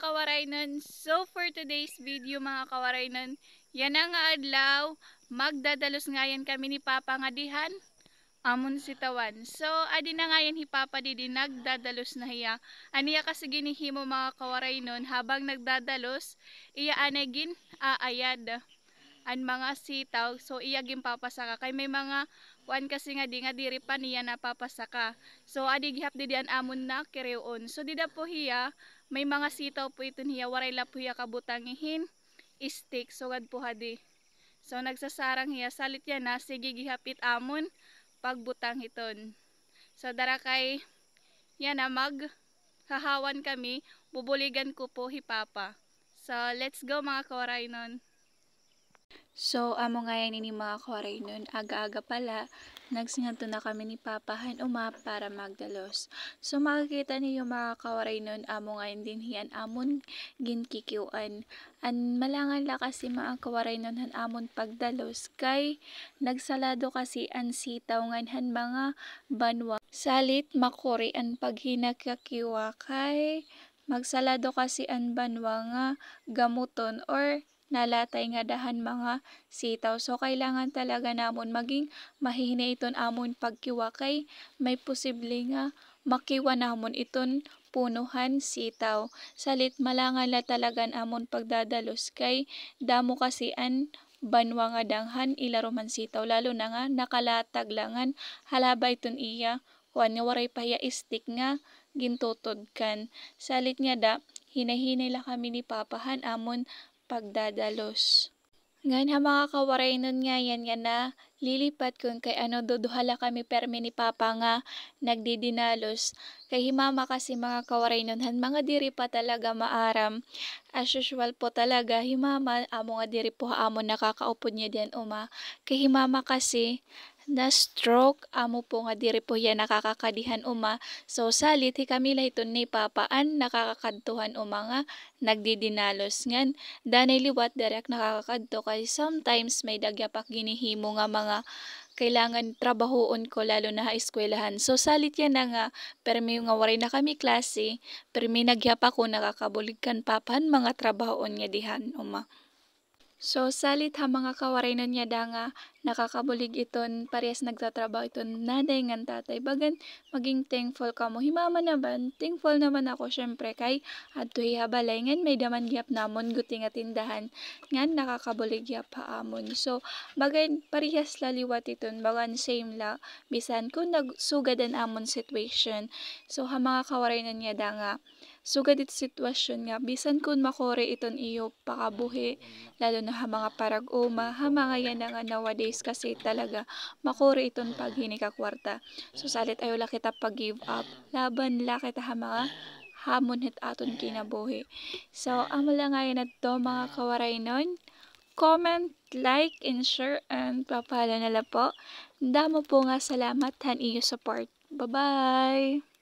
kawaraynon. So for today's video mga kawaraynon, yan nga adlaw, magdadalos ngayon kami ni Papa nga dihan amon sitawan. So adi na ngayon hi Papa didi nagdadalos na hiya. Aniya kasi ginihimo mga kawaraynon habang nagdadalos, iya anegin aayad an mga sitaw, so iya gimpapasaka kay may mga kuan kasi nga diri pa niya napapasaka. So adi gihap di an amon na kireon. So dida po hiya may mga sitaw po iton hiya waray la po hiya kabutangihin stick sugad po hadi. So nagsasarang hiya salit yan na sige gihapit amon pagbutang hiton. So dara kay yan na mag hahawan kami, bubuligan ko po hi Papa. So let's go mga kawaraynon. So, amo nga yan ini mga kawaray nun, aga-aga pala, nagsinganto na kami ni Papahan uma para magdalos. So, makikita niyo mga kawaray nun, amo nga din hiyan amon ginkikiuan. An malangan la kasi mga kawaray nun han amon pagdalos, kay nagsalado kasi an sitaw ngan mga banwa. Salit makuri an paghinakakiwa kay magsalado kasi an banwa nga gamuton or nalatay nga dahan mga sitaw. So, kailangan talaga namon maging mahina iton amon pagkiwa kay may posible nga makiwa namon iton punuhan sitaw. Salit malangan la talagan amon pagdadalos kay damo kasi an banwa nga danghan ilaruman sitaw lalo na nga nakalatag langan halaba iton iya kuan nga waray pahiya stick nga gintutod kan. Salit nga da hinahinay la kami ni Papahan amon pagdadalos. Ngayon ha mga kawaray nun nga yan nga na lilipat kun kay ano duduhala kami permi ni Papa nga nagdidinalos. Kay himama kasi mga kawaray nun han mga diri pa talaga maaram. As usual po talaga himama amo nga diri po amo nakakaupo niya diyan uma. Kay himama kasi na stroke amo po nga diri po yan nakakakadihan uma. So salit hi kami iton ni Papaan nakakakadtuhan uma nga nagdidinalos ngan danay liwat direk nakakakadto kay sometimes may dagyapak ginihimo nga mga kailangan trabahoon ko lalo na ha eskwelahan. So salit yan na nga permi nga waray na kami klase permi nagyapa ko nakakabulig kan Papan mga trabahoon nga dihan uma. So, salit ha mga kawaray nun niya da nga nakakabulig iton parehas nagtatrabaho iton naday ngan tatay. Bagan maging thankful ka mo. Himama naman, thankful naman ako syempre kay adto hihabalay ngan may daman gyap namon guti nga tindahan ngan nakakabulig gyap ha amon. So, bagan parehas laliwat iton bagan same la bisan kung nagsugadan amon situation. So, ha mga kawaray nun niya da nga sugad it sitwasyon nga bisan kun makore iton iyo pakabuhi lalo na ha mga parag-uma ha mga yan nga nowadays kasi talaga makore iton pag hinikakwarta. So salit ayo la kita pag give up laban la kita ha mga hamon hit aton kinabuhi. So amo lang ngayon adto mga kawaray nun. Comment, like, and share, and papala na la po. Damo po nga salamat han iyo support. Bye-bye!